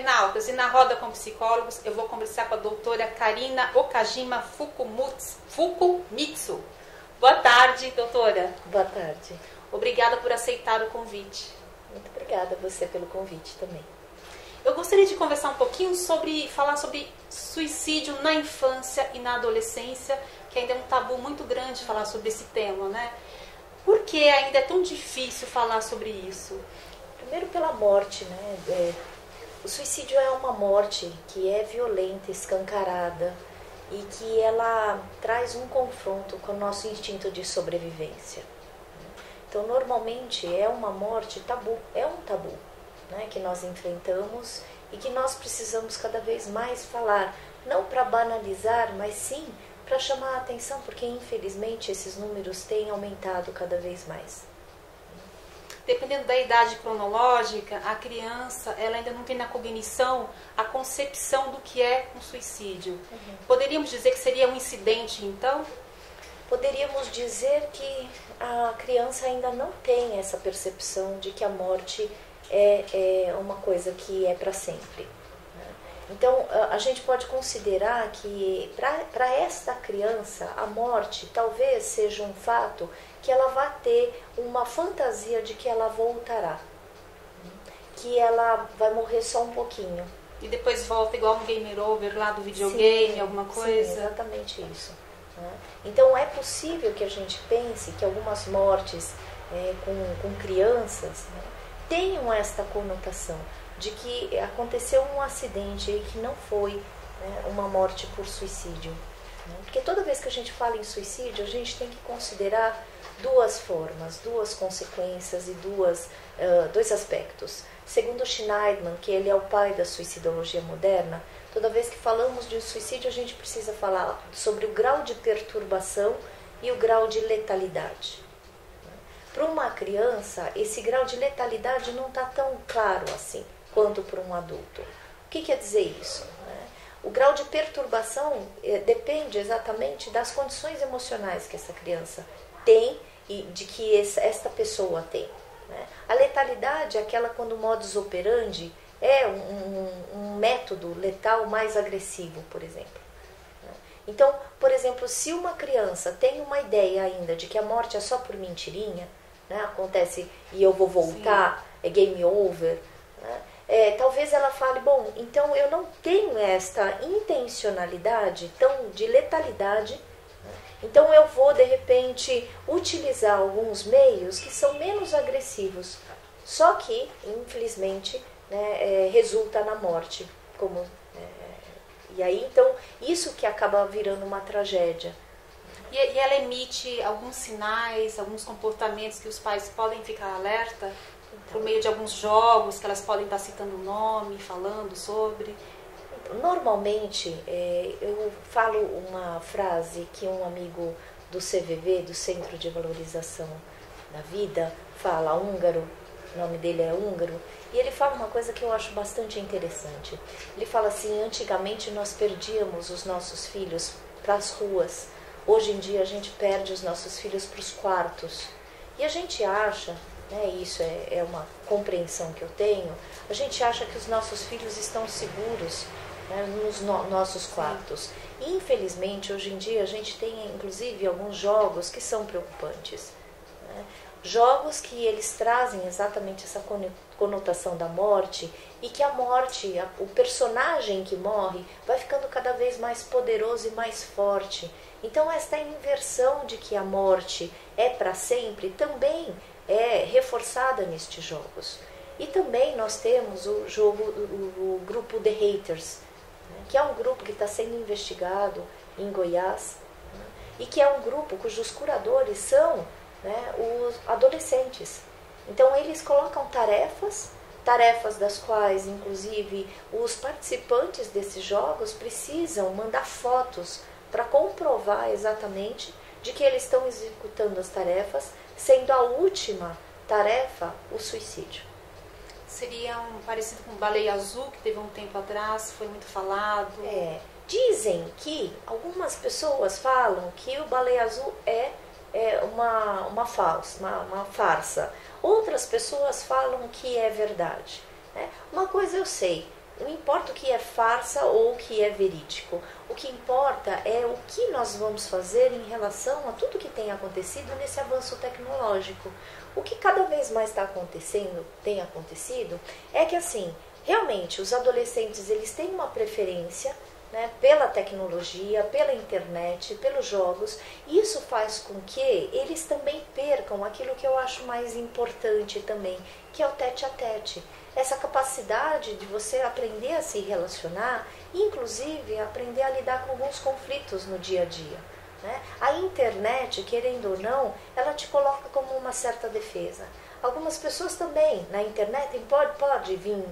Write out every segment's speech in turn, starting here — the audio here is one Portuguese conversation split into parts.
internautas, e na roda com psicólogos eu vou conversar com a doutora Karina Okajima Fukumitsu. Boa tarde, doutora. Boa tarde. Obrigada por aceitar o convite. Muito obrigada a você pelo convite também. Eu gostaria de conversar um pouquinho falar sobre suicídio na infância e na adolescência, que ainda é um tabu muito grande falar sobre esse tema, né? Por que ainda é tão difícil falar sobre isso? Primeiro pela morte, né? O suicídio é uma morte que é violenta, escancarada e que ela traz um confronto com o nosso instinto de sobrevivência. Então, normalmente é uma morte tabu, é um tabu, né, que nós enfrentamos e que nós precisamos cada vez mais falar, não para banalizar, mas sim para chamar a atenção, porque infelizmente esses números têm aumentado cada vez mais. Dependendo da idade cronológica, a criança ela ainda não tem na cognição a concepção do que é um suicídio. Poderíamos dizer que seria um incidente, então? Poderíamos dizer que a criança ainda não tem essa percepção de que a morte é uma coisa que é para sempre. Então, a gente pode considerar que para esta criança, a morte talvez seja um fato que ela vai ter uma fantasia de que ela voltará, que ela vai morrer só um pouquinho. E depois volta igual um game over lá do videogame, sim, alguma coisa? Sim, exatamente isso. Então, é possível que a gente pense que algumas mortes com crianças, né, tenham esta conotação de que aconteceu um acidente e que não foi, né, uma morte por suicídio. Né? Porque toda vez que a gente fala em suicídio, a gente tem que considerar duas formas, duas consequências e dois aspectos. Segundo Schneidman, que ele é o pai da suicidologia moderna, toda vez que falamos de suicídio, a gente precisa falar sobre o grau de perturbação e o grau de letalidade. Para uma criança, esse grau de letalidade não está tão claro assim quanto para um adulto. O que quer dizer isso? O grau de perturbação depende exatamente das condições emocionais que essa criança tem e de que esta pessoa tem. A letalidade é aquela quando o modus operandi é um método letal mais agressivo, por exemplo. Então, por exemplo, se uma criança tem uma ideia ainda de que a morte é só por mentirinha, né, acontece e eu vou voltar, sim, é game over, né, talvez ela fale, bom, então eu não tenho esta intencionalidade tão de letalidade, né, então eu vou de repente utilizar alguns meios que são menos agressivos, só que, infelizmente, né, resulta na morte. E aí, então, isso que acaba virando uma tragédia. E ela emite alguns sinais, alguns comportamentos que os pais podem ficar alerta, então, por meio de alguns jogos que elas podem estar citando o nome, falando sobre? Normalmente, eu falo uma frase que um amigo do CVV, do Centro de Valorização da Vida, fala, húngaro, o nome dele é húngaro, e ele fala uma coisa que eu acho bastante interessante. Ele fala assim, antigamente nós perdíamos os nossos filhos para as ruas. Hoje em dia a gente perde os nossos filhos para os quartos. E a gente acha, né, isso é uma compreensão que eu tenho, a gente acha que os nossos filhos estão seguros, né, nos nossos quartos. E, infelizmente, hoje em dia a gente tem inclusive alguns jogos que são preocupantes. Né? Jogos que eles trazem exatamente essa conotação da morte e que a morte, o personagem que morre, vai ficando cada vez mais poderoso e mais forte. Então esta inversão de que a morte é para sempre também é reforçada nestes jogos. E também nós temos o grupo The Haters, né, que é um grupo que está sendo investigado em Goiás, né, e que é um grupo cujos curadores são, né, os adolescentes. Então eles colocam tarefas das quais, inclusive, os participantes desses jogos precisam mandar fotos para comprovar exatamente de que eles estão executando as tarefas, sendo a última tarefa o suicídio. Seria parecido com o Baleia Azul, que teve um tempo atrás, foi muito falado. Dizem que algumas pessoas falam que o Baleia Azul é uma farsa. Outras pessoas falam que é verdade. Né? Uma coisa eu sei, não importa o que é farsa ou o que é verídico. O que importa é o que nós vamos fazer em relação a tudo que tem acontecido nesse avanço tecnológico. O que cada vez mais tem acontecido, é que assim, realmente os adolescentes eles têm uma preferência, né, pela tecnologia, pela internet, pelos jogos, e isso faz com que eles também percam aquilo que eu acho mais importante também, que é o tete-a-tete. Essa capacidade de você aprender a se relacionar, inclusive aprender a lidar com alguns conflitos no dia a dia. Né? A internet, querendo ou não, ela te coloca como uma certa defesa. Algumas pessoas também na internet pode vir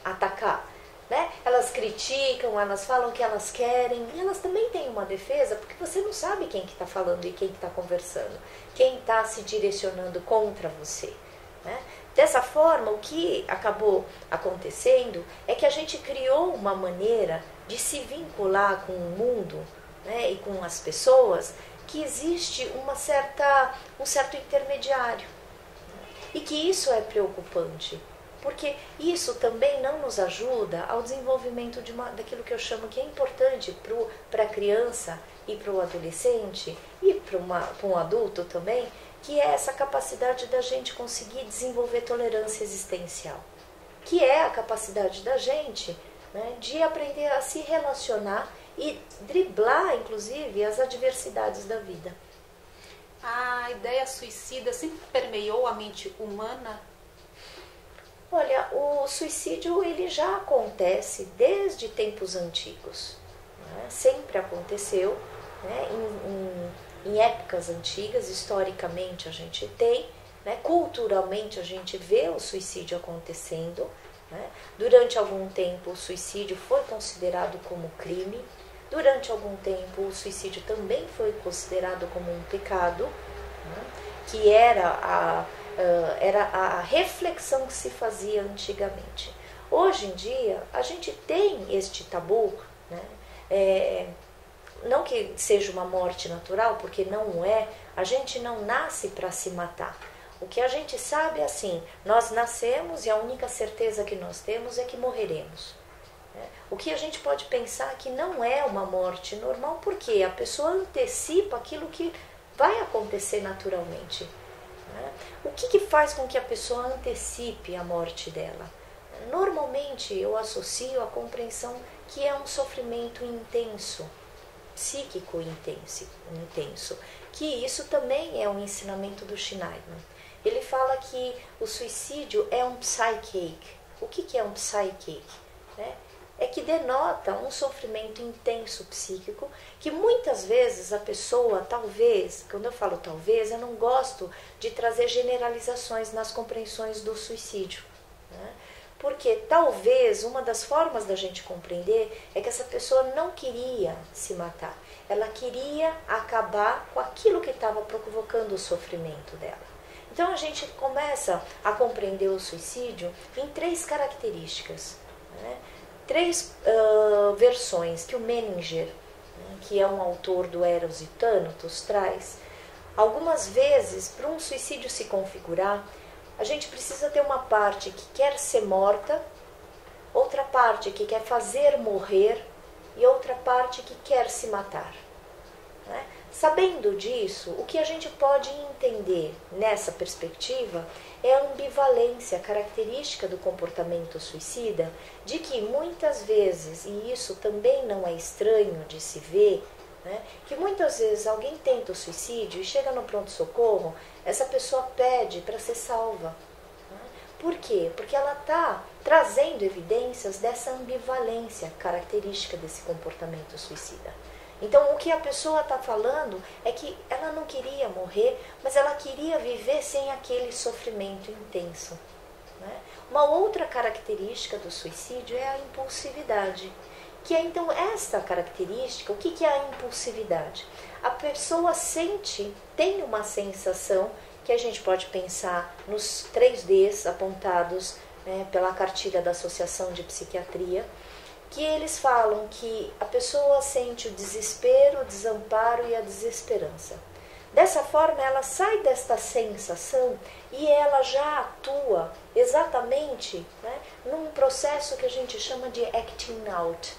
atacar. Né? Elas criticam, elas falam o que elas querem, e elas também têm uma defesa, porque você não sabe quem que está falando e quem que está conversando, quem está se direcionando contra você. Né? Dessa forma, o que acabou acontecendo é que a gente criou uma maneira de se vincular com o mundo, né, e com as pessoas, que existe um certo intermediário. E que isso é preocupante. Porque isso também não nos ajuda ao desenvolvimento daquilo que eu chamo que é importante para a criança e para o adolescente e para um adulto também, que é essa capacidade da gente conseguir desenvolver tolerância existencial, que é a capacidade da gente, né, de aprender a se relacionar e driblar, inclusive, as adversidades da vida. A ideia suicida sempre permeou a mente humana? Olha, o suicídio ele já acontece desde tempos antigos, né? Sempre aconteceu, né? Em épocas antigas, historicamente a gente tem, né? Culturalmente a gente vê o suicídio acontecendo, né? Durante algum tempo o suicídio foi considerado como crime, durante algum tempo o suicídio também foi considerado como um pecado, né? Que era a reflexão que se fazia antigamente. Hoje em dia, a gente tem este tabu, né? Não que seja uma morte natural, porque não é, a gente não nasce para se matar. O que a gente sabe é assim, nós nascemos e a única certeza que nós temos é que morreremos. O que a gente pode pensar que não é uma morte normal, porque a pessoa antecipa aquilo que vai acontecer naturalmente. O que faz com que a pessoa antecipe a morte dela? Normalmente eu associo a compreensão que é um sofrimento intenso, psíquico intenso, que isso também é um ensinamento do Schneiderman. Ele fala que o suicídio é um psychache. O que é um psychache? É que denota um sofrimento intenso psíquico, que muitas vezes a pessoa, talvez, quando eu falo talvez, eu não gosto de trazer generalizações nas compreensões do suicídio. Né? Porque talvez uma das formas da gente compreender é que essa pessoa não queria se matar, ela queria acabar com aquilo que estava provocando o sofrimento dela. Então a gente começa a compreender o suicídio em 3 características, né? 3 versões que o Menninger, né, que é um autor do Eros e Thanatos, traz. Algumas vezes, para um suicídio se configurar, a gente precisa ter uma parte que quer ser morta, outra parte que quer fazer morrer e outra parte que quer se matar. Né? Sabendo disso, o que a gente pode entender nessa perspectiva é a ambivalência característica do comportamento suicida, de que muitas vezes, e isso também não é estranho de se ver, né, que muitas vezes alguém tenta o suicídio e chega no pronto-socorro, essa pessoa pede para ser salva. Né? Por quê? Porque ela está trazendo evidências dessa ambivalência característica desse comportamento suicida. Então, o que a pessoa está falando é que ela não queria morrer, mas ela queria viver sem aquele sofrimento intenso. Né? Uma outra característica do suicídio é a impulsividade. Que é, então, esta característica, o que é a impulsividade? A pessoa tem uma sensação, que a gente pode pensar nos 3Ds apontados, né, pela cartilha da Associação de Psiquiatria, que eles falam que a pessoa sente o desespero, o desamparo e a desesperança. Dessa forma, ela sai desta sensação e ela já atua exatamente, né, num processo que a gente chama de acting out,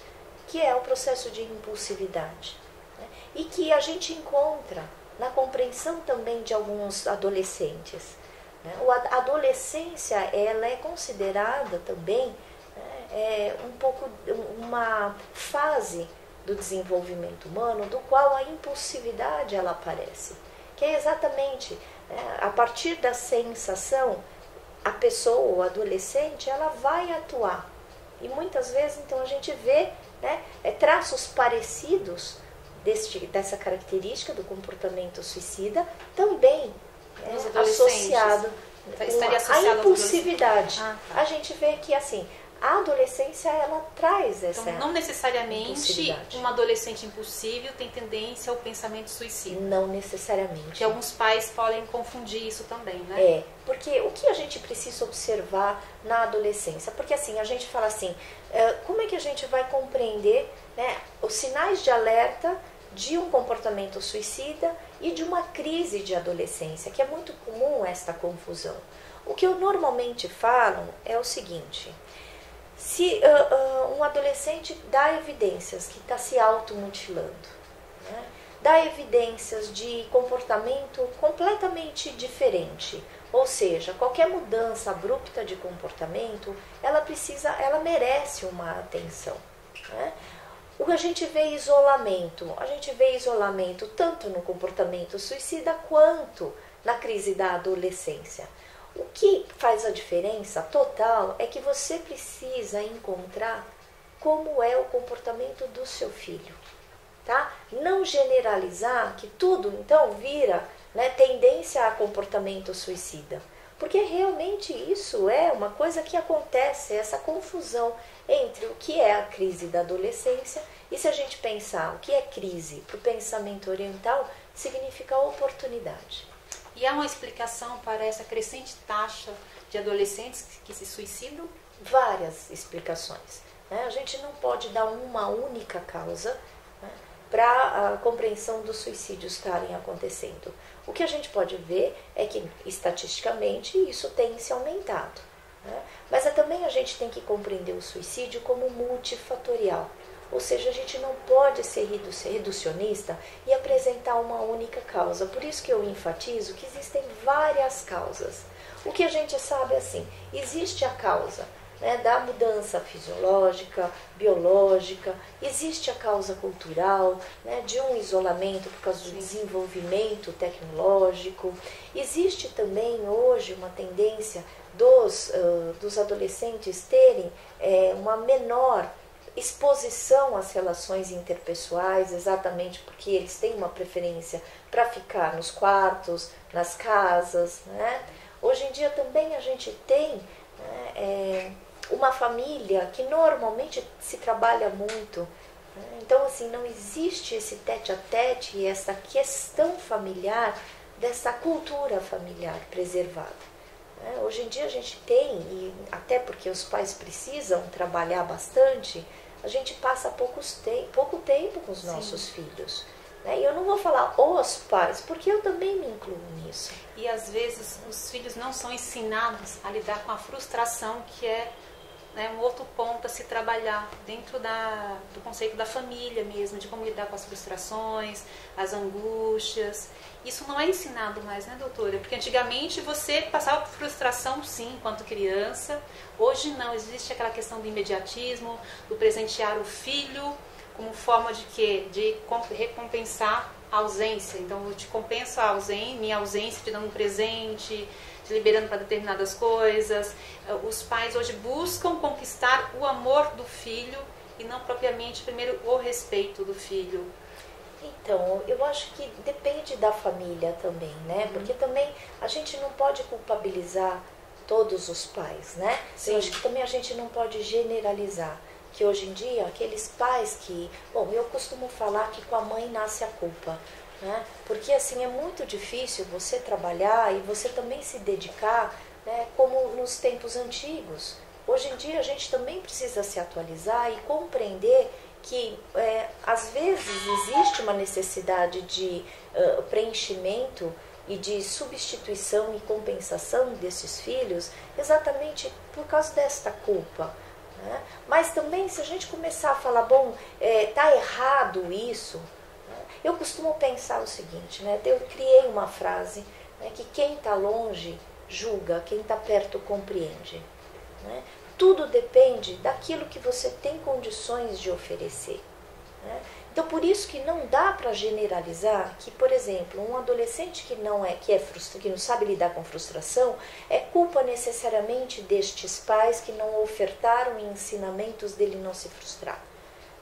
que é o processo de impulsividade, né, e que a gente encontra na compreensão também de alguns adolescentes. Né. A adolescência, ela é considerada também, né, um pouco uma fase do desenvolvimento humano, do qual a impulsividade ela aparece, que é exatamente, né, a partir da sensação, a pessoa, o adolescente, ela vai atuar. E muitas vezes, então, a gente vê, né, traços parecidos dessa característica do comportamento suicida, também, né, associado com a impulsividade. A gente vê que, assim, a adolescência, ela traz essa Então, não necessariamente uma adolescente impulsiva tem tendência ao pensamento suicida. Não necessariamente. Porque alguns pais podem confundir isso também, né? Porque o que a gente precisa observar na adolescência? Porque assim, a gente fala assim, como é que a gente vai compreender, né, os sinais de alerta de um comportamento suicida e de uma crise de adolescência, que é muito comum esta confusão. O que eu normalmente falo é o seguinte: se um adolescente dá evidências que está se automutilando, né, dá evidências de comportamento completamente diferente, ou seja, qualquer mudança abrupta de comportamento, ela merece uma atenção, né? A gente vê isolamento tanto no comportamento suicida quanto na crise da adolescência. O que faz a diferença total é que você precisa encontrar como é o comportamento do seu filho, tá? Não generalizar que tudo, então, vira, né, tendência a comportamento suicida. Porque realmente isso é uma coisa que acontece, essa confusão entre o que é a crise da adolescência e, se a gente pensar o que é crise para o pensamento oriental, significa oportunidade. E há uma explicação para essa crescente taxa de adolescentes que se suicidam? Várias explicações, né? A gente não pode dar uma única causa, né, para a compreensão dos suicídios estarem acontecendo. O que a gente pode ver é que, estatisticamente, isso tem se aumentado, né? Mas também a gente tem que compreender o suicídio como multifatorial. Ou seja, a gente não pode ser reducionista e apresentar uma única causa. Por isso que eu enfatizo que existem várias causas. O que a gente sabe é assim, existe a causa, né, da mudança fisiológica, biológica, existe a causa cultural, né, de um isolamento por causa do desenvolvimento tecnológico. Existe também hoje uma tendência dos adolescentes terem uma menor exposição às relações interpessoais, exatamente porque eles têm uma preferência para ficar nos quartos, nas casas, né? Hoje em dia também a gente tem, né, uma família que normalmente se trabalha muito, né? Então, assim, não existe esse tete-a-tete e essa questão familiar, dessa cultura familiar preservada. Hoje em dia a gente tem, e até porque os pais precisam trabalhar bastante, a gente passa pouco tempo com os nossos filhos. E eu não vou falar os pais, porque eu também me incluo nisso. E às vezes os filhos não são ensinados a lidar com a frustração, que é, né, um outro ponto a se trabalhar dentro do conceito da família mesmo, de como lidar com as frustrações, as angústias. Isso não é ensinado mais, né, doutora? Porque antigamente você passava por frustração, sim, enquanto criança. Hoje não, existe aquela questão do imediatismo, do presentear o filho como forma de quê? De recompensar a ausência. Então, eu te compenso minha ausência te dando um presente, te liberando para determinadas coisas. Os pais hoje buscam conquistar o amor do filho e não propriamente, primeiro, o respeito do filho. Então, eu acho que depende da família também, né? Porque também a gente não pode culpabilizar todos os pais, né? Sim. Eu acho que também a gente não pode generalizar. Que hoje em dia, aqueles pais que... Bom, eu costumo falar que com a mãe nasce a culpa, né? Porque, assim, é muito difícil você trabalhar e você também se dedicar, né, como nos tempos antigos. Hoje em dia, a gente também precisa se atualizar e compreender que às vezes existe uma necessidade de preenchimento e de substituição e compensação desses filhos exatamente por causa desta culpa. Né? Mas também, se a gente começar a falar, bom, tá errado isso, né? Eu costumo pensar o seguinte, né? Eu criei uma frase, né, que quem está longe julga, quem está perto compreende. Né? Tudo depende daquilo que você tem condições de oferecer. Né? Então, por isso que não dá para generalizar que, por exemplo, um adolescente que não sabe lidar com frustração, é culpa necessariamente destes pais que não ofertaram ensinamentos dele não se frustrar.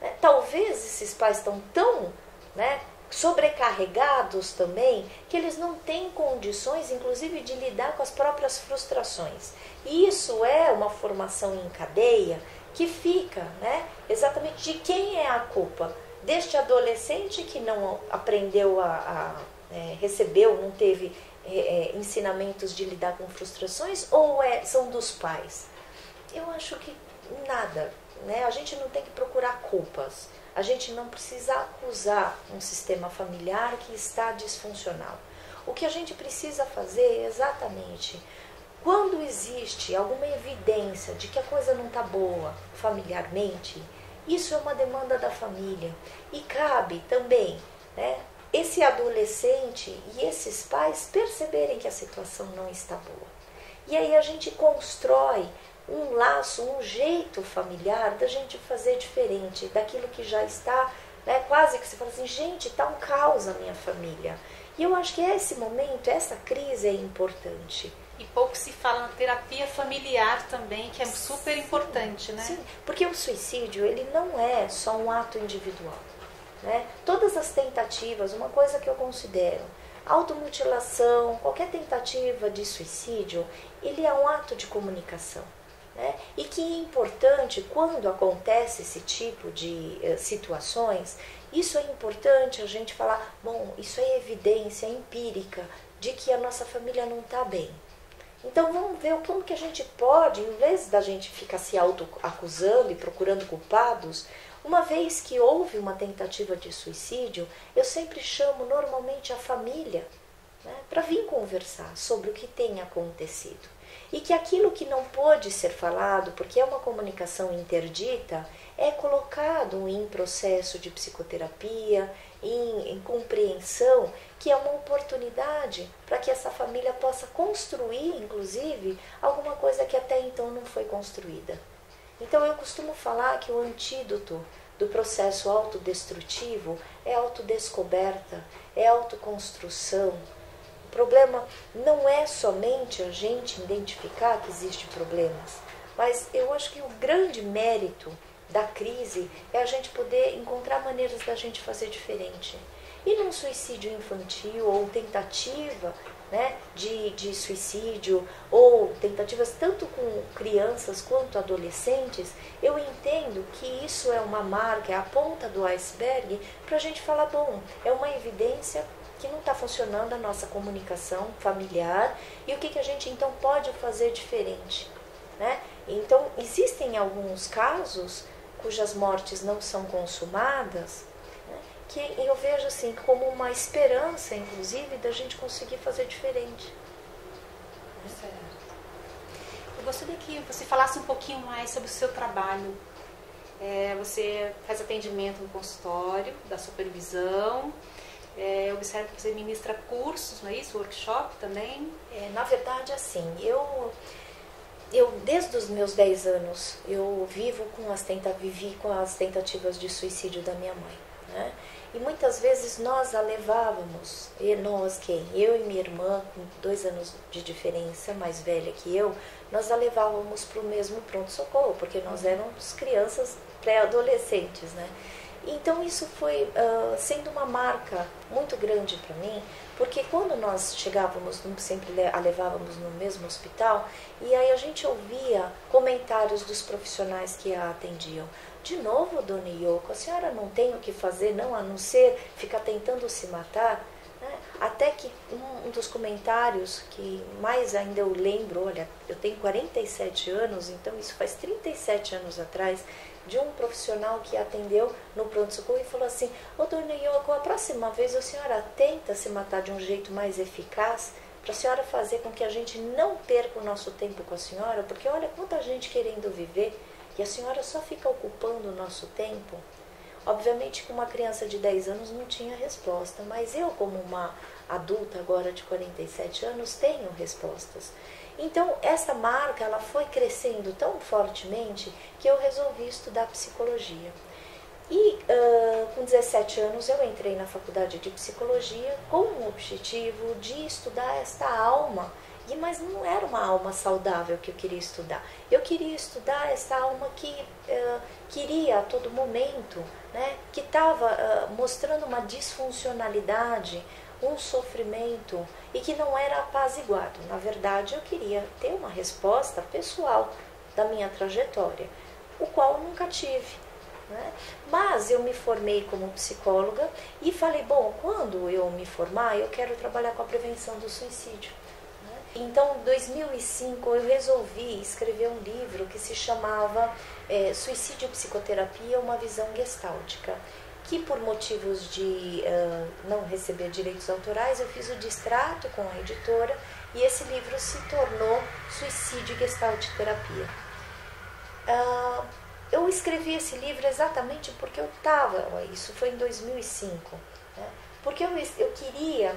Né? Talvez esses pais estão tão, né, sobrecarregados também, que eles não têm condições, inclusive, de lidar com as próprias frustrações. E isso é uma formação em cadeia que fica, né, exatamente de quem é a culpa. Deste adolescente que não aprendeu recebeu, não teve ensinamentos de lidar com frustrações, ou são dos pais? Eu acho que nada, né? A gente não tem que procurar culpas. A gente não precisa acusar um sistema familiar que está disfuncional. O que a gente precisa fazer é exatamente, quando existe alguma evidência de que a coisa não está boa familiarmente, isso é uma demanda da família. E cabe também, né, esse adolescente e esses pais perceberem que a situação não está boa. E aí a gente constrói um laço, um jeito familiar da gente fazer diferente daquilo que já está, né, quase que você fala assim, gente, está um caos na minha família. E eu acho que esse momento, essa crise é importante. E pouco se fala na terapia familiar também, que é super importante, né? Sim, porque o suicídio, ele não é só um ato individual. Né? Todas as tentativas, uma coisa que eu considero, automutilação, qualquer tentativa de suicídio, ele é um ato de comunicação. Né? E que é importante, quando acontece esse tipo de situações, isso é importante a gente falar, bom, isso é evidência empírica de que a nossa família não está bem. Então vamos ver como que a gente pode, em vez da gente ficar se auto-acusando e procurando culpados, uma vez que houve uma tentativa de suicídio, eu sempre chamo normalmente a família, né, para vir conversar sobre o que tem acontecido. E que aquilo que não pôde ser falado, porque é uma comunicação interdita, é colocado em processo de psicoterapia, em compreensão, que é uma oportunidade para que essa família possa construir, inclusive, alguma coisa que até então não foi construída. Então eu costumo falar que o antídoto do processo autodestrutivo é autodescoberta, é autoconstrução. O problema não é somente a gente identificar que existem problemas, mas eu acho que o grande mérito da crise é a gente poder encontrar maneiras da gente fazer diferente. E num suicídio infantil ou tentativa, né, de suicídio, ou tentativas tanto com crianças quanto adolescentes, eu entendo que isso é uma marca, é a ponta do iceberg para a gente falar, bom, é uma evidência que não está funcionando a nossa comunicação familiar e o que a gente então pode fazer diferente. Né? Então, existem alguns casos cujas mortes não são consumadas, né, que eu vejo assim como uma esperança, inclusive, da gente conseguir fazer diferente. Certo. Eu gostaria que você falasse um pouquinho mais sobre o seu trabalho. Você faz atendimento no consultório, da supervisão, eu observo que você ministra cursos, não é isso? Workshop também? Na verdade, assim, eu desde os meus 10 anos, eu vivi com as tentativas de suicídio da minha mãe. Né? E muitas vezes nós a levávamos, eu e minha irmã, com 2 anos de diferença, mais velha que eu, nós a levávamos para o mesmo pronto-socorro, porque nós éramos crianças pré-adolescentes, né? Então isso foi sendo uma marca muito grande para mim, porque quando nós chegávamos, sempre a levávamos no mesmo hospital, e aí a gente ouvia comentários dos profissionais que a atendiam. De novo, dona Yoko, a senhora não tem o que fazer não, a não ser ficar tentando se matar? né? Até que um dos comentários que mais ainda eu lembro, olha, eu tenho 47 anos, então isso faz 37 anos atrás, de um profissional que atendeu no pronto-socorro e falou assim: ô dona Yoko, a próxima vez a senhora tenta se matar de um jeito mais eficaz, para a senhora fazer com que a gente não perca o nosso tempo com a senhora, porque olha quanta gente querendo viver e a senhora só fica ocupando o nosso tempo. Obviamente que uma criança de 10 anos não tinha resposta, mas eu, como uma adulta agora de 47 anos, tenho respostas. Então, essa marca ela foi crescendo tão fortemente que eu resolvi estudar psicologia. E com 17 anos eu entrei na faculdade de psicologia com o objetivo de estudar esta alma. Mas não era uma alma saudável que eu queria estudar. Eu queria estudar essa alma que queria a todo momento, né, que estava mostrando uma disfuncionalidade, um sofrimento e que não era apaziguado. Na verdade, eu queria ter uma resposta pessoal da minha trajetória, o qual eu nunca tive. Né? Mas eu me formei como psicóloga e falei, bom, quando eu me formar, eu quero trabalhar com a prevenção do suicídio. Então, em 2005, eu resolvi escrever um livro que se chamava Suicídio e Psicoterapia, uma visão gestáltica, que por motivos de não receber direitos autorais, eu fiz o distrato com a editora e esse livro se tornou Suicídio e Gestalt Terapia. Eu escrevi esse livro exatamente porque eu estava, isso foi em 2005, né? Porque eu queria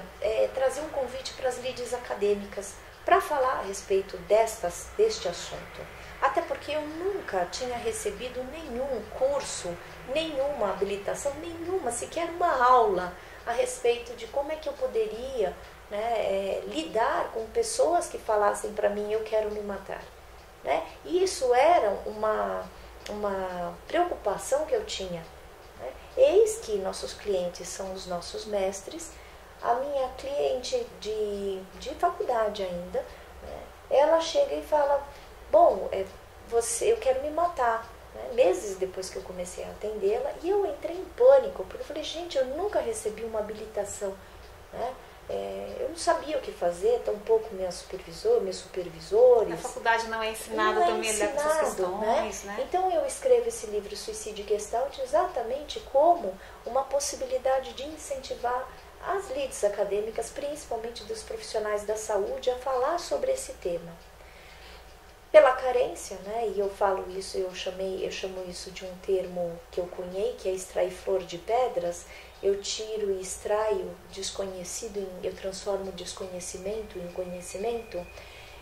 trazer um convite para as lides acadêmicas para falar a respeito deste assunto. Até porque eu nunca tinha recebido nenhum curso, nenhuma habilitação, nenhuma, sequer uma aula a respeito de como é que eu poderia, né, lidar com pessoas que falassem para mim, eu quero me matar. Né? E isso era uma preocupação que eu tinha. Né? Eis que nossos clientes são os nossos mestres. A minha cliente de faculdade ainda, né, ela chega e fala, bom, eu quero me matar. Né? Meses depois que eu comecei a atendê-la, e eu entrei em pânico, porque eu falei, gente, eu nunca recebi uma habilitação. Né? Eu não sabia o que fazer, tampouco meus supervisores. Na faculdade não é ensinado também a lidar com essas questões, né? Então eu escrevo esse livro Suicídio e Gestalt exatamente como uma possibilidade de incentivar as lides acadêmicas, principalmente dos profissionais da saúde, a falar sobre esse tema. Pela carência, né, e eu falo isso, eu chamo isso de um termo que eu cunhei, que é extrair flor de pedras. Eu tiro e extraio desconhecido, eu transformo desconhecimento em conhecimento.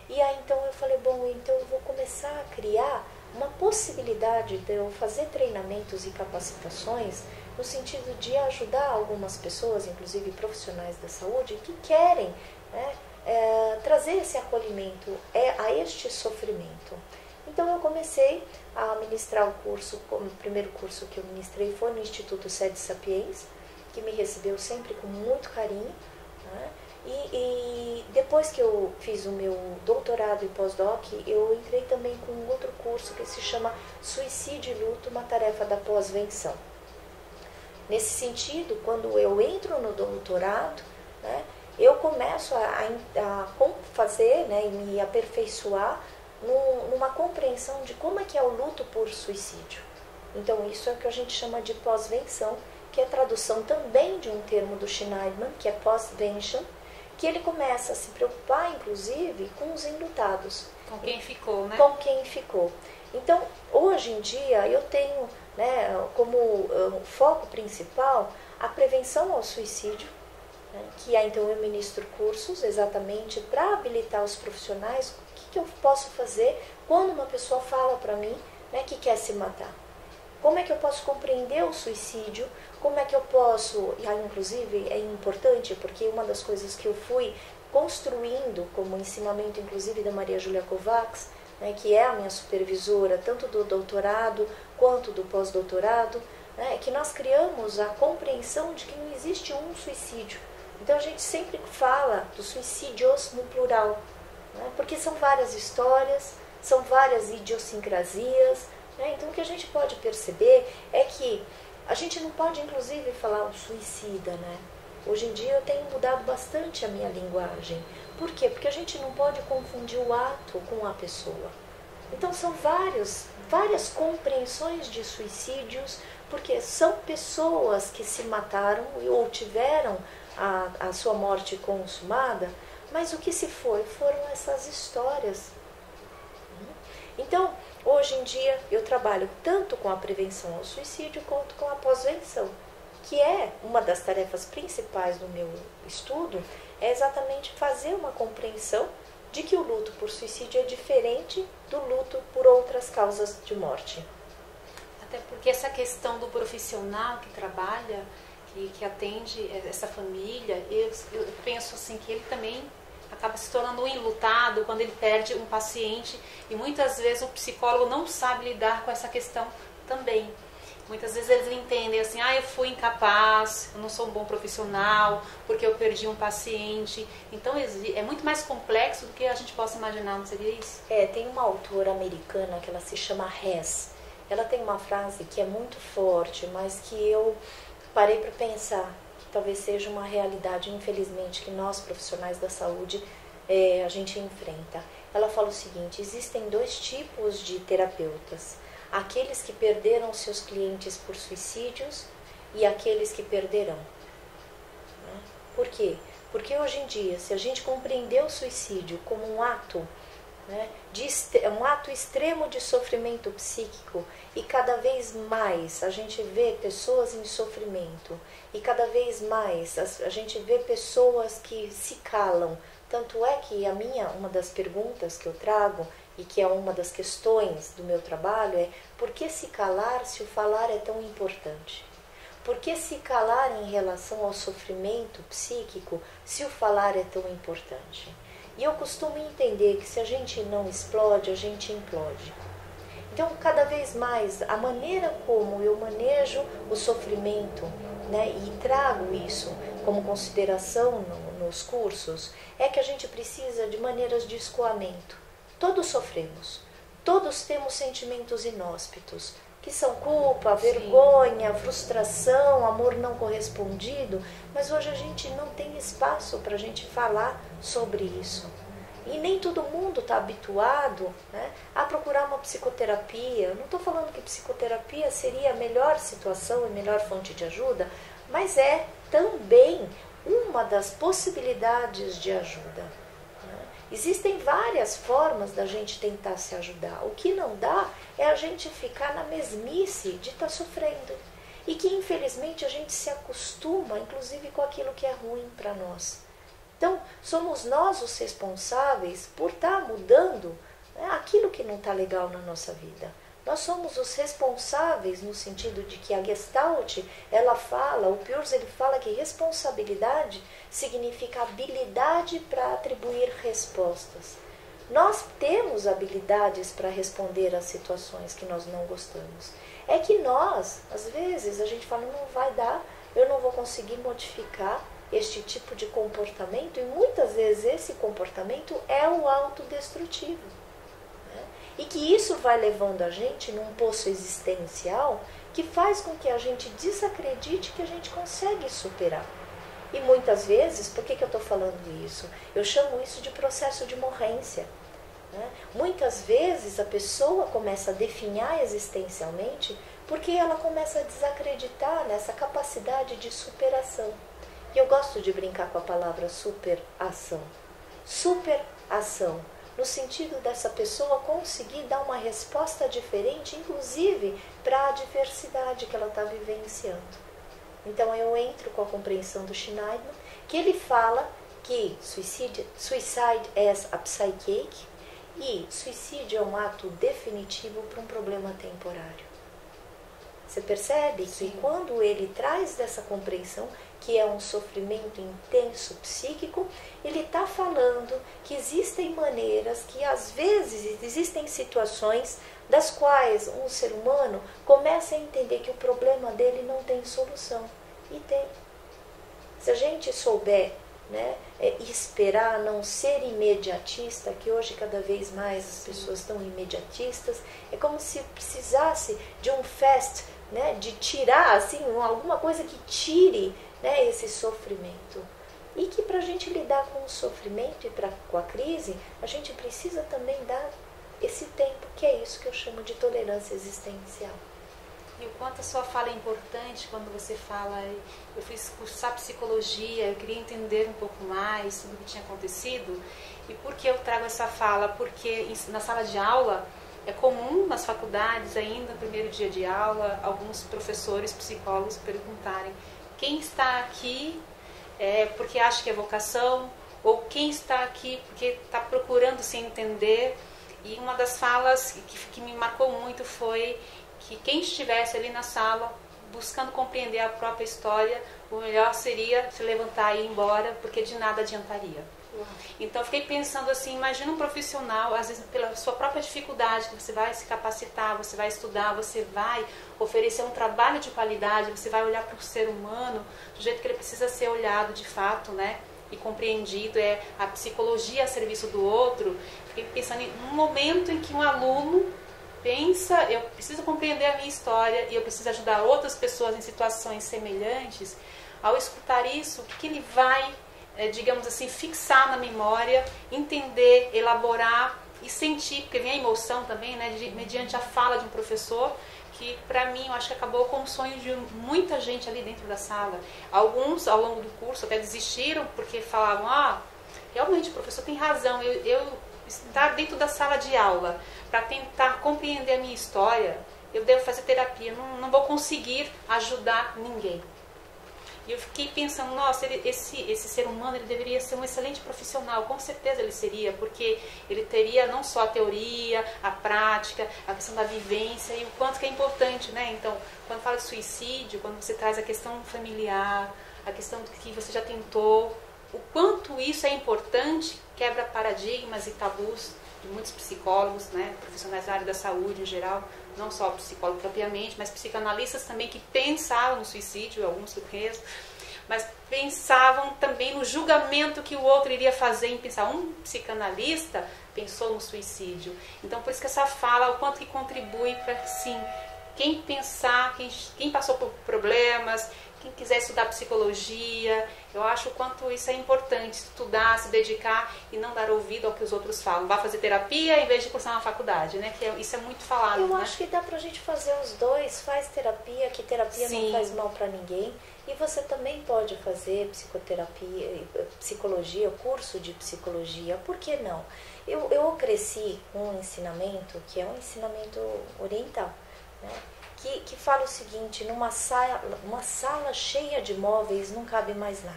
E aí então eu falei, bom, então eu vou começar a criar uma possibilidade de eu fazer treinamentos e capacitações no sentido de ajudar algumas pessoas, inclusive profissionais da saúde, que querem, né, trazer esse acolhimento a este sofrimento. Então eu comecei a ministrar o curso, o primeiro curso que eu ministrei foi no Instituto Sede Sapiens, que me recebeu sempre com muito carinho. Né? E depois que eu fiz o meu doutorado e pós-doc, eu entrei também com um outro curso que se chama Suicídio e Luto, uma tarefa da pós-venção. Nesse sentido, quando eu entro no doutorado, né, eu começo a fazer, né, e me aperfeiçoar numa compreensão de como é que é o luto por suicídio. Então, isso é o que a gente chama de pós-venção, que é a tradução também de um termo do Schneidman, que é post-vention, que ele começa a se preocupar, inclusive, com os enlutados. Com quem ficou, né? Com quem ficou. Então, hoje em dia, eu tenho, né, como foco principal a prevenção ao suicídio, né, que então eu ministro cursos exatamente para habilitar os profissionais o que eu posso fazer quando uma pessoa fala para mim, né, que quer se matar. Como é que eu posso compreender o suicídio? Como é que eu posso, e aí, inclusive é importante, porque uma das coisas que eu fui construindo como ensinamento, inclusive da Maria Júlia Kovacs, né, que é a minha supervisora, tanto do doutorado quanto do pós-doutorado, né, é que nós criamos a compreensão de que não existe um suicídio. Então a gente sempre fala dos suicídios no plural, né, porque são várias histórias, são várias idiosincrasias. Então o que a gente pode perceber é que a gente não pode inclusive falar o suicida, né? Hoje em dia eu tenho mudado bastante a minha linguagem. Por quê? Porque a gente não pode confundir o ato com a pessoa. Então são várias compreensões de suicídios, porque são pessoas que se mataram ou tiveram a sua morte consumada, mas o que se foi foram essas histórias. Então, hoje em dia, eu trabalho tanto com a prevenção ao suicídio quanto com a pós-venção, que é uma das tarefas principais do meu estudo, é exatamente fazer uma compreensão de que o luto por suicídio é diferente do luto por outras causas de morte. Até porque essa questão do profissional que trabalha, que atende essa família, eu penso assim que ele também acaba se tornando um enlutado quando ele perde um paciente, e muitas vezes o psicólogo não sabe lidar com essa questão também. Muitas vezes eles entendem assim, eu fui incapaz, eu não sou um bom profissional, porque eu perdi um paciente. Então é muito mais complexo do que a gente possa imaginar, não seria isso? Tem uma autora americana que ela se chama Hess. Ela tem uma frase que é muito forte, mas que eu parei para pensar, que talvez seja uma realidade, infelizmente, que nós profissionais da saúde a gente enfrenta. Ela fala o seguinte: existem 2 tipos de terapeutas. Aqueles que perderam seus clientes por suicídios e aqueles que perderão. Por quê? Porque hoje em dia, se a gente compreender o suicídio como um ato, um ato extremo de sofrimento psíquico, e cada vez mais a gente vê pessoas em sofrimento, e cada vez mais a gente vê pessoas que se calam. Tanto é que uma das perguntas que eu trago, e que é uma das questões do meu trabalho, é: por que se calar se o falar é tão importante? Por que se calar em relação ao sofrimento psíquico se o falar é tão importante? E eu costumo entender que se a gente não explode, a gente implode. Então, cada vez mais, a maneira como eu manejo o sofrimento, e trago isso como consideração nos cursos, é que a gente precisa de maneiras de escoamento. Todos sofremos, todos temos sentimentos inóspitos, que são culpa, vergonha, frustração, amor não correspondido, mas hoje a gente não tem espaço para a gente falar sobre isso. E nem todo mundo está habituado a procurar uma psicoterapia. Eu não estou falando que psicoterapia seria a melhor situação e melhor fonte de ajuda, mas é também uma das possibilidades de ajuda. Existem várias formas da gente tentar se ajudar. O que não dá é a gente ficar na mesmice de estar sofrendo. E que, infelizmente, a gente se acostuma, inclusive, com aquilo que é ruim para nós. Então, somos nós os responsáveis por estar mudando aquilo que não está legal na nossa vida. Nós somos os responsáveis no sentido de que a Gestalt, ela fala, o Peirce, ele fala que responsabilidade significa habilidade para atribuir respostas. Nós temos habilidades para responder às situações que nós não gostamos. É que nós, às vezes, a gente fala, não vai dar, eu não vou conseguir modificar este tipo de comportamento, e muitas vezes esse comportamento é o autodestrutivo. E que isso vai levando a gente num poço existencial que faz com que a gente desacredite que a gente consegue superar. E muitas vezes, por que eu estou falando isso? Eu chamo isso de processo de morrência. Muitas vezes a pessoa começa a definhar existencialmente porque ela começa a desacreditar nessa capacidade de superação. E eu gosto de brincar com a palavra superação. Superação. No sentido dessa pessoa conseguir dar uma resposta diferente, inclusive para a adversidade que ela está vivenciando. Então eu entro com a compreensão do Schneidman, que ele fala que suicide as a psychic, e suicídio é um ato definitivo para um problema temporário. Você percebe que quando ele traz dessa compreensão, que é um sofrimento intenso psíquico, ele está falando que existem maneiras, que às vezes existem situações das quais um ser humano começa a entender que o problema dele não tem solução. E tem. Se a gente souber esperar, não ser imediatista, que hoje cada vez mais as pessoas estão imediatistas, é como se precisasse de um fast, de tirar assim, alguma coisa que tire né, esse sofrimento. E que para a gente lidar com o sofrimento e com a crise, a gente precisa também dar esse tempo, que é isso que eu chamo de tolerância existencial. E o quanto a sua fala é importante quando você fala, eu fui cursar psicologia, eu queria entender um pouco mais sobre o que tinha acontecido. E por que eu trago essa fala? Porque na sala de aula é comum nas faculdades, ainda no primeiro dia de aula, alguns professores, psicólogos perguntarem quem está aqui porque acha que é vocação, ou quem está aqui porque está procurando se entender. E uma das falas que me marcou muito foi que quem estivesse ali na sala buscando compreender a própria história, o melhor seria se levantar e ir embora, porque de nada adiantaria. Então fiquei pensando assim, imagina um profissional, às vezes pela sua própria dificuldade, que você vai se capacitar, você vai estudar, você vai oferecer um trabalho de qualidade, você vai olhar para o ser humano do jeito que ele precisa ser olhado de fato, né? E compreendido, a psicologia a serviço do outro. Fiquei pensando em um momento em que um aluno pensa, eu preciso compreender a minha história e eu preciso ajudar outras pessoas em situações semelhantes. Ao escutar isso, o que ele vai, digamos assim, fixar na memória, entender, elaborar e sentir, porque vem a emoção também, né, mediante a fala de um professor, que para mim eu acho que acabou com o sonho de muita gente ali dentro da sala. Alguns ao longo do curso até desistiram porque falavam, realmente o professor tem razão, eu estar dentro da sala de aula para tentar compreender a minha história, eu devo fazer terapia, não vou conseguir ajudar ninguém. E eu fiquei pensando, nossa, esse ser humano ele deveria ser um excelente profissional, com certeza ele seria, porque ele teria não só a teoria, a prática, a questão da vivência e o quanto que é importante, né? Então, quando fala de suicídio, quando você traz a questão familiar, a questão que você já tentou, o quanto isso é importante, quebra paradigmas e tabus de muitos psicólogos, né, profissionais da área da saúde em geral, não só psicólogo propriamente, mas psicanalistas também que pensavam no suicídio, alguns que eu conheço, mas pensavam também no julgamento que o outro iria fazer em pensar. Um psicanalista pensou no suicídio. Então, por isso que essa fala, o quanto que contribui para, sim, quem pensar, quem passou por problemas, quem quiser estudar psicologia, eu acho o quanto isso é importante, estudar, se dedicar e não dar ouvido ao que os outros falam. Vá fazer terapia em vez de cursar uma faculdade, né? Que isso é muito falado. Eu acho que dá pra gente fazer os dois, faz terapia, que terapia Sim. não faz mal pra ninguém. E você também pode fazer psicoterapia, psicologia, curso de psicologia, por que não? Eu cresci com um ensinamento que é um ensinamento oriental, né? Que fala o seguinte, uma sala cheia de móveis não cabe mais nada.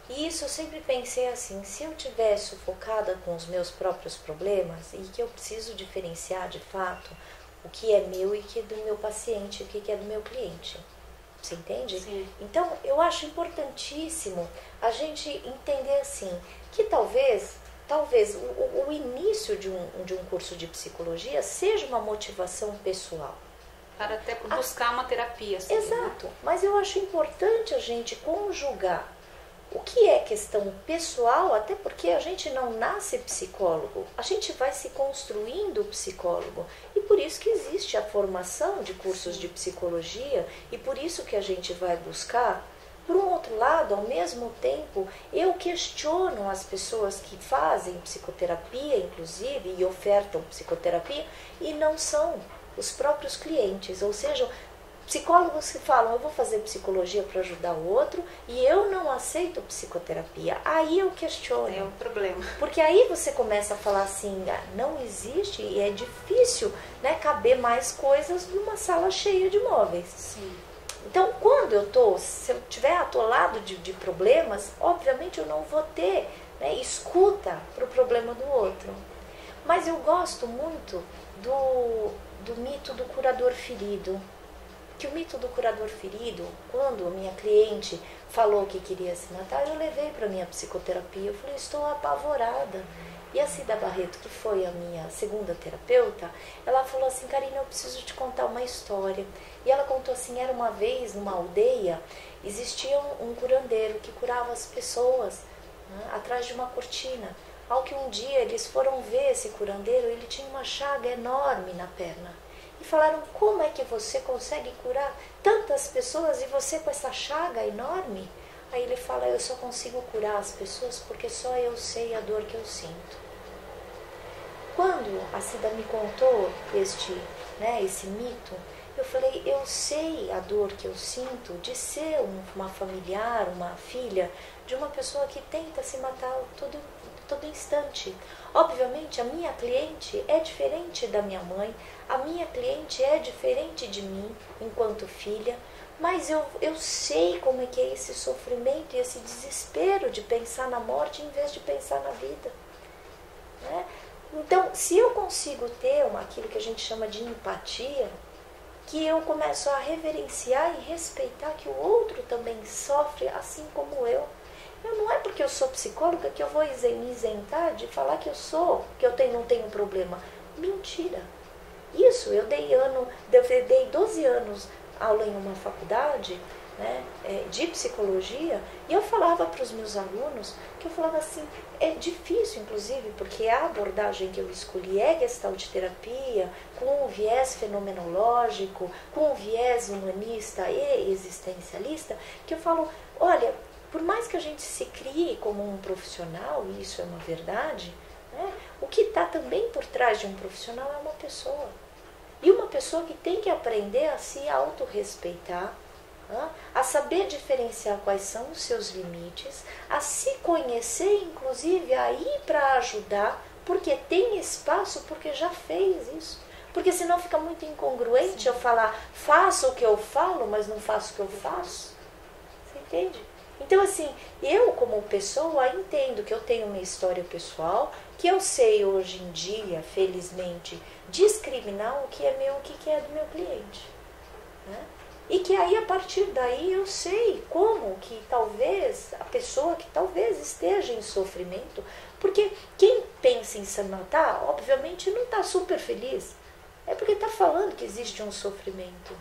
E isso eu sempre pensei assim, se eu tivesse sufocada com os meus próprios problemas e que eu preciso diferenciar de fato o que é meu e que é do meu paciente, o que é do meu cliente. Você entende? Sim. Então eu acho importantíssimo a gente entender assim, que talvez o início de um curso de psicologia seja uma motivação pessoal. Para até buscar uma terapia. Assim, exato, né? Mas eu acho importante a gente conjugar o que é questão pessoal, até porque a gente não nasce psicólogo, a gente vai se construindo psicólogo. E por isso que existe a formação de cursos de psicologia e por isso que a gente vai buscar. Por um outro lado, ao mesmo tempo, eu questiono as pessoas que fazem psicoterapia, inclusive, e ofertam psicoterapia, e não são os próprios clientes, ou seja, psicólogos que falam, eu vou fazer psicologia para ajudar o outro e eu não aceito psicoterapia. Aí eu questiono. É um problema. Porque aí você começa a falar assim, não existe e é difícil, né, caber mais coisas numa sala cheia de móveis. Sim. Então, se eu estiver atolado de problemas, obviamente eu não vou ter, né, escuta para o problema do outro. Mas eu gosto muito do mito do curador ferido. Que o mito do curador ferido, quando a minha cliente falou que queria se matar, eu levei para a minha psicoterapia. Eu falei, estou apavorada. E a Cida Barreto, que foi a minha segunda terapeuta, ela falou assim, Karina, eu preciso te contar uma história. E ela contou assim, era uma vez numa aldeia, existia um curandeiro que curava as pessoas, né, atrás de uma cortina. Ao que um dia eles foram ver esse curandeiro, ele tinha uma chaga enorme na perna. E falaram, como é que você consegue curar tantas pessoas e você com essa chaga enorme? Aí ele fala, eu só consigo curar as pessoas porque só eu sei a dor que eu sinto. Quando a Cida me contou esse mito, eu falei, eu sei a dor que eu sinto de ser uma familiar, uma filha de uma pessoa que tenta se matar todo instante. Obviamente, a minha cliente é diferente da minha mãe, a minha cliente é diferente de mim enquanto filha, mas eu sei como é que é esse sofrimento e esse desespero de pensar na morte em vez de pensar na vida. Né? Então, se eu consigo ter aquilo que a gente chama de empatia, que eu começo a reverenciar e respeitar que o outro também sofre assim como eu. Não é porque eu sou psicóloga que eu vou me isentar de falar que não tenho problema. Mentira. Isso, eu dei 12 anos aula em uma faculdade, né, de psicologia, e eu falava para os meus alunos que eu falava assim, é difícil inclusive, porque a abordagem que eu escolhi é Gestalt terapia, com um viés fenomenológico, com um viés humanista e existencialista, que eu falo, olha, por mais que a gente se crie como um profissional, e isso é uma verdade, né, o que está também por trás de um profissional é uma pessoa. E uma pessoa que tem que aprender a se autorrespeitar, a saber diferenciar quais são os seus limites, a se conhecer, inclusive, a ir para ajudar, porque tem espaço, porque já fez isso. Porque senão fica muito incongruente eu falar, faço o que eu falo, mas não faço o que eu faço. Você entende? Então, assim, eu como pessoa entendo que eu tenho uma história pessoal, que eu sei hoje em dia, felizmente, discriminar o que é meu, o que é do meu cliente. Né? E que aí, a partir daí, eu sei como que talvez, a pessoa que talvez esteja em sofrimento, porque quem pensa em se matar, obviamente não está super feliz, é porque está falando que existe um sofrimento.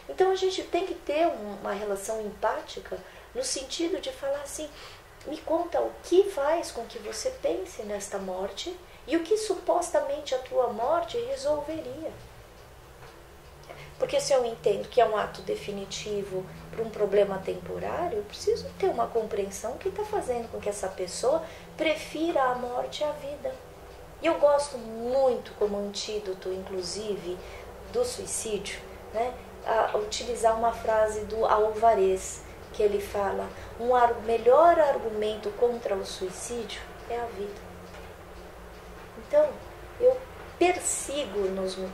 Então a gente tem que ter uma relação empática, no sentido de falar assim, me conta o que faz com que você pense nesta morte e o que supostamente a tua morte resolveria. Porque se eu entendo que é um ato definitivo para um problema temporário, eu preciso ter uma compreensão que está fazendo com que essa pessoa prefira a morte à vida. E eu gosto muito, como antídoto, inclusive, do suicídio, né, a utilizar uma frase do Alvarez, que ele fala, melhor argumento contra o suicídio é a vida. Então, eu persigo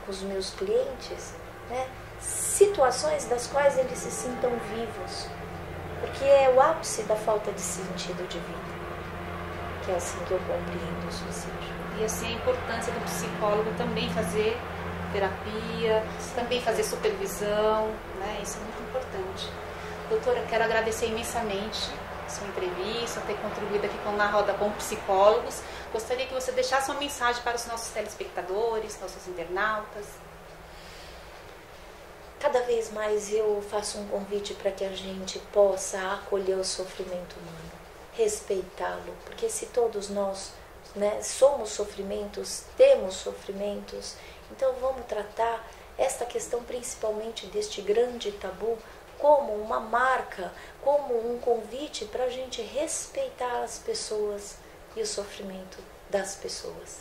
com os meus clientes, né, situações das quais eles se sintam vivos, porque é o ápice da falta de sentido de vida, que é assim que eu compreendo o suicídio. E assim a importância do psicólogo também fazer terapia, também fazer supervisão, né? Isso é muito importante. Doutora, quero agradecer imensamente a sua entrevista, ter contribuído aqui na roda com psicólogos. Gostaria que você deixasse uma mensagem para os nossos telespectadores, nossos internautas. Cada vez mais eu faço um convite para que a gente possa acolher o sofrimento humano, respeitá-lo, porque se todos nós, né, somos sofrimentos, temos sofrimentos, então vamos tratar esta questão principalmente deste grande tabu como uma marca, como um convite para a gente respeitar as pessoas e o sofrimento das pessoas.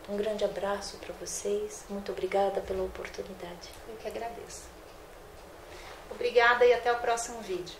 Um grande abraço para vocês, muito obrigada pela oportunidade. Eu que agradeço. Obrigada e até o próximo vídeo.